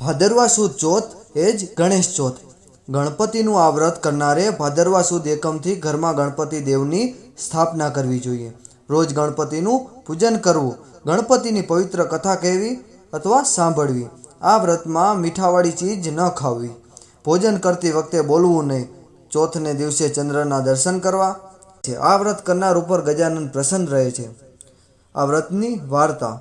ભાદરવા સુદ ચોથ એ જ ગણેશ ચોથ. ગણપતિનું આ વ્રત કરનારે ભાદરવા સુદ એકમથી ઘરમાં ગણપતિ દેવની સ્થાપના કરવી જોઈએ. રોજ ગણપતિનું પૂજન કરવું, ગણપતિની પવિત્ર કથા કહેવી અથવા સાંભળવી. આ વ્રતમાં મીઠાવાળી ચીજ ન ખાવી. ભોજન કરતી વખતે બોલવું નહીં. ચોથને દિવસે ચંદ્રના દર્શન કરવા. આ વ્રત કરનાર ઉપર ગજાનન પ્રસન્ન રહે છે. આ વ્રતની વાર્તા.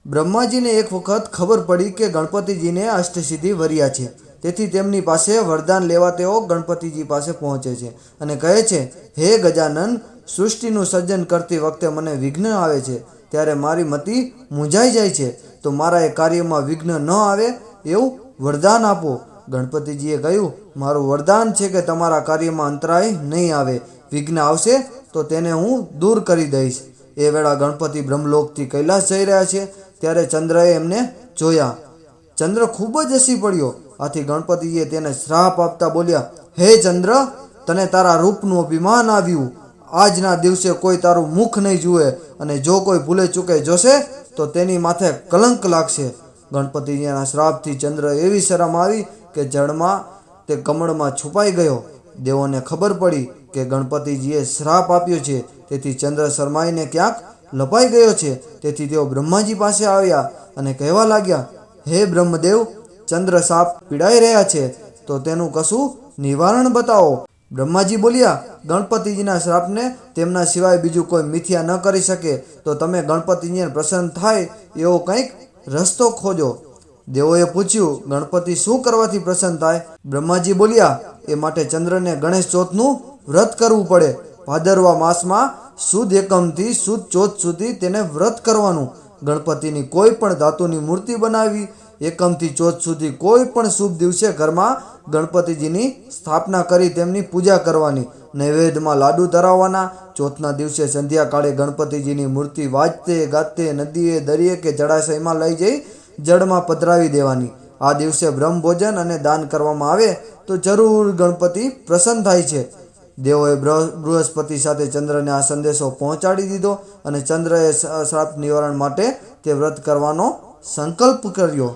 બ્રહ્માજીને એક વખત ખબર પડી કે ગણપતિજીને અષ્ટસિદ્ધિ વર્યા છે. તેથી તેમની પાસે વરદાન લેવા તેઓ ગણપતિજી પાસે પહોંચે છે અને કહે છે, હે ગજાનન, સૃષ્ટિનું સર્જન કરતી વખતે મને વિઘ્ન આવે છે, ત્યારે મારી મતિ મૂંઝાઈ જાય છે, તો મારા એ કાર્યમાં વિઘ્ન ન આવે એવું વરદાન આપો. ગણપતિજીએ કહ્યું, મારું વરદાન છે કે તમારા કાર્યમાં અંતરાય નહીં આવે. વિઘ્ન આવશે તો તેને હું દૂર કરી દઈશ. એ વેળા ગણપતિ બ્રહ્મલોકથી કૈલાસ જઈ રહ્યા છે, ત્યારે ચંદ્રએ એમને જોયા. ચંદ્ર ખૂબ જ હસી પડ્યો. આથી ગણપતિજીએ તેને શ્રાપ આપતા બોલ્યા, હે ચંદ્ર, તને તારા રૂપનું અભિમાન આવ્યું. આજના દિવસે કોઈ તારું મુખ નહીં જુએ, અને જો કોઈ ભૂલે ચૂકે જોશે તો તેની માથે કલંક લાગશે. ગણપતિજીના શ્રાપથી ચંદ્ર એવી શરમ આવી કે જળમાં તે કમળમાં છુપાઈ ગયો. દેવોને ખબર પડી કે ગણપતિજીએ શ્રાપ આપ્યો છે, તેથી ચંદ્ર શરમાઈને ક્યાંક લપાઈ ગયો છે. તેથી તેઓ બ્રહ્માજી પાસે આવ્યા અને કહેવા લાગ્યા, હે બ્રહ્મદેવ, ચંદ્ર સાપ પીડાઈ રહ્યા છે, તો તેનું કશું નિવારણ બતાવો. બ્રહ્માજી બોલ્યા, ગણપતિજીના શ્રાપને તેમના સિવાય બીજું કોઈ મિથ્યા ન કરી શકે, તો તમે ગણપતિજીને પ્રસન્ન થાય એવો કંઈક રસ્તો ખોજો. દેવોએ પૂછ્યું, ગણપતિ શું કરવાથી પ્રસન્ન થાય? બ્રહ્માજી બોલ્યા, એ માટે ચંદ્રને ગણેશ ચોથનું વ્રત કરવું પડે. ભાદરવા માસમાં સુદ એકમથી સુદ ચોથ સુધી તેને વ્રત કરવાનું. ગણપતિની કોઈ પણ ધાતુની મૂર્તિ બનાવી. એકમથી ચોથ સુધી કોઈ પણ શુભ દિવસે ઘરમાં ગણપતિજીની સ્થાપના કરી તેમની પૂજા કરવાની. નૈવેદ્યમાં લાડુ ધરાવવાના. ચોથના દિવસે સંધ્યાકાળે ગણપતિજીની મૂર્તિ વાજતે ગાતે નદીએ, દરિયે કે જળાશયમાં લઈ જઈ જળમાં પધરાવી દેવાની. આ દિવસે બ્રહ્મ ભોજન અને દાન કરવામાં આવે તો જરૂર ગણપતિ પ્રસન્ન થાય છે. દેવોએ બૃહસ્પતિ સાથે ચંદ્રને આ સંદેશો પહોંચાડી દીધો અને ચંદ્રએ શ્રાપ નિવારણ માટે તે વ્રત કરવાનો સંકલ્પ કર્યો.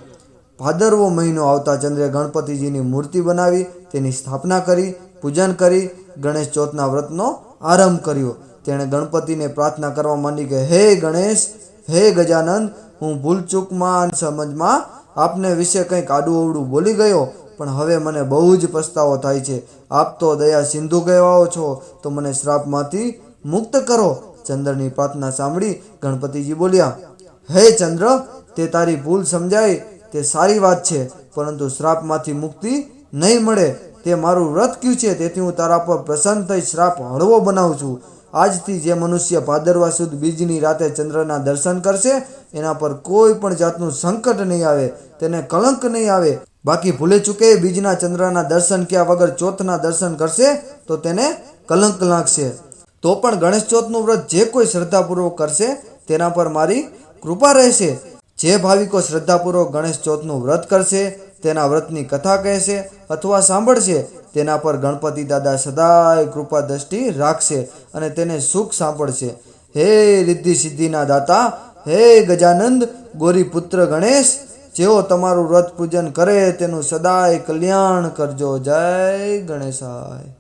ભાદરવો મહિનો આવતા ચંદ્રે ગણપતિજીની મૂર્તિ બનાવી, તેની સ્થાપના કરી, પૂજન કરી, ગણેશ ચોથના વ્રતનો આરંભ કર્યો. તેણે ગણપતિને પ્રાર્થના કરવા માંડી કે, હે ગણેશ, હે ગજાનંદ, હું ભૂલચૂકમાં સમજમાં આપને વિશે કંઈક આડું અવડું બોલી ગયો, પણ હવે મને બહુ જ પસ્તાવો થાય છે. આપ તો દયા સિંધુ કહેવાઓ છો, તો મને શ્રાપમાંથી મુક્ત કરો. ચંદ્રની પ્રાર્થના સાંભળી ગણપતિજી બોલ્યા, હે ચંદ્ર, તે તારી ભૂલ સમજાય તે સારી વાત છે, પરંતુ શ્રાપમાંથી મુક્તિ નહીં મળે. તે મારું વ્રત ક્યું છે, તેથી હું તારા પર પ્રસન્ન થઈ શ્રાપ હળવો બનાવું છું. આજથી જે મનુષ્ય ભાદરવા સુદ બીજની રાતે ચંદ્રના દર્શન કરશે, એના પર કોઈ પણ જાતનું સંકટ નહીં આવે, તેને કલંક નહીં આવે. બાકી ભૂલે ચૂકે બીજના ચંદ્રના દર્શન કર્યા વગર ચોથના દર્શન કરશે તો તેને કલંક લાગશે. તો પણ ગણેશ ચોથનું વ્રત જે કોઈ શ્રદ્ધાપૂર્વક કરશે તેના પર મારી કૃપા રહેશે. જે ભાવિકો શ્રદ્ધાપૂર્વક ગણેશ ચોથનું વ્રત કરશે, તેના વ્રતની કથા કહેશે અથવા સાંભળશે, તેના પર ગણપતિ દાદા સદાય કૃપા દ્રષ્ટિ રાખશે અને તેને સુખ સાંપડશે. હે રિદ્ધિ સિદ્ધિના દાતા, હે ગજાનંદ, ગોરી પુત્ર ગણેશ, જેઓ તમારું વ્રત પૂજન કરે તેનું સદાય કલ્યાણ કરજો. જય ગણેશાય.